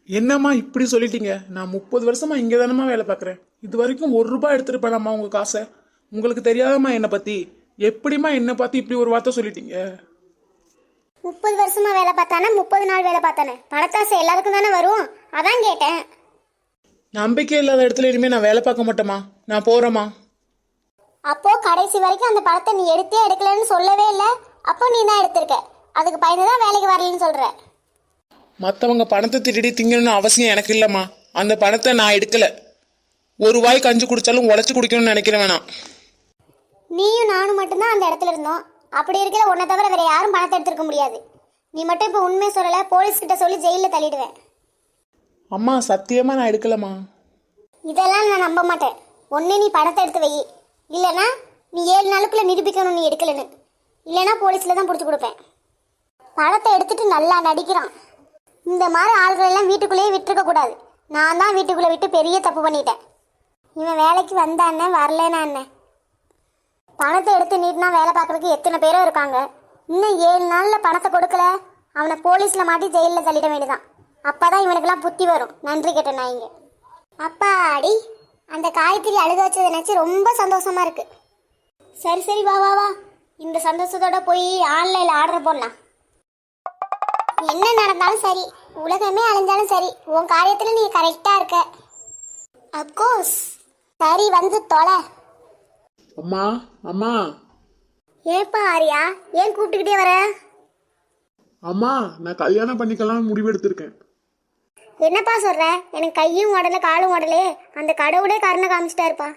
என்னம்மா இப்படி சொல்லிட்டீங்க? நான் 30 வருஷமா இங்கே தானம்மா வேலை பார்க்குறேன். இது வரைக்கும் 1 ரூபாய் எடுத்துருப்பேனாம்மா உங்க காசை? உங்களுக்கு தெரியாதம்மா என்னை பத்தி? எப்படிம்மா என்னை பார்த்து இப்படி ஒரு வார்த்தை சொல்லிட்டீங்க? 30 வருஷமா வேலை பார்த்தானே, 30 நாள் வேலை பார்த்தானே, பணத்தாசை எல்லாருக்கும் தானே வரும், அதான் கேட்டேன். நம்பிக்கை இல்லாத இடத்துல இனிமே நான் வேலை பார்க்க மாட்டேம்மா. நான் போறேம்மா. அப்போ கடைசி வரைக்கும் அந்த பணத்தை நீ எடுத்தே எடுக்கலன்னு சொல்லவே இல்லை. அப்போ நீ தான் எடுத்திருக்க, அதுக்கு பயந்துதான் வேலைக்கு வரலன்னு சொல்ற. மற்றவங்க பணத்தை திருடி திங்கணும்னு அவசியம் எனக்கு இல்லைம்மா. அந்த பணத்தை நான் எடுக்கல. ஒரு வாய் கஞ்சி குடிச்சாலும் உழைச்சி குடிக்கணும்னு நினைக்கிறேன் வேணாம். நீயும் நானும் மட்டும்தான் அந்த இடத்துல இருந்தோம். அப்படி இருக்கிற உன்னை தவிர வேற யாரும் பணத்தை எடுத்துருக்க முடியாது. நீ மட்டும் இப்போ உண்மையை சொல்லலை, போலீஸ்கிட்ட சொல்லி ஜெயிலில் தள்ளிடுவேன். அம்மா சத்தியமா நான் எடுக்கலம்மா. இதெல்லாம் நான் நம்ப மாட்டேன். ஒன்று நீ பணத்தை எடுத்து வை, இல்லைன்னா நீ 7 நாளுக்குள்ள நிரூபிக்கணும் நீ எடுக்கலன்னு. இல்லைன்னா போலீஸில் தான் பிடிச்சி கொடுப்பேன். பணத்தை எடுத்துட்டு நல்லா நடிக்கிறான். இந்த மாதிரி ஆள்கள் எல்லாம் வீட்டுக்குள்ளேயே விட்டுருக்க கூடாது. நான் தான் வீட்டுக்குள்ளே விட்டு பெரிய தப்பு பண்ணிட்டேன். இவன் வேலைக்கு வந்தானே வரலன்னா என்ன? பணத்தை எடுத்து நீட்டினா வேலை பார்க்குறதுக்கு எத்தனை பேரும் இருக்காங்க. இன்னும் 7 நாளில் பணத்தை கொடுக்கல, அவனை போலீஸில் மாட்டி ஜெயிலில் தள்ளிட வேண்டியதான். அப்போ தான் இவனுக்கெல்லாம் புத்தி வரும். நன்றி கேட்டேன் நான் இங்கே. அப்பாடி, அந்த காயத்ரி அழுக வச்சதை நினச்சி ரொம்ப சந்தோஷமா இருக்கு. சரி சரி, வா வா வா, இந்த சந்தோஷத்தோட போய் ஆன்லைனில் ஆர்டர் போடலாம். என்ன நடந்தாலும் சரி, உலகமே அழிஞ்சாலும் சரி, உன் காரியத்தில் நீ கரெக்டாக இருக்க. அப்கோர்ஸ். சரி, வந்து தொலை. அம்மா அம்மா. ஏப்பா ஆரியா, ஏன் கூப்பிட்டுக்கிட்டே வர? அம்மா நான் கல்யாணம் பண்ணிக்கலாம் முடிவெடுத்திருக்கேன். என்னப்பா சொல்ற? எனக்கு கையும் உடல காலும் உடலே, அந்த கடவுளே கருணை காமிச்சிட்டாருப்பா.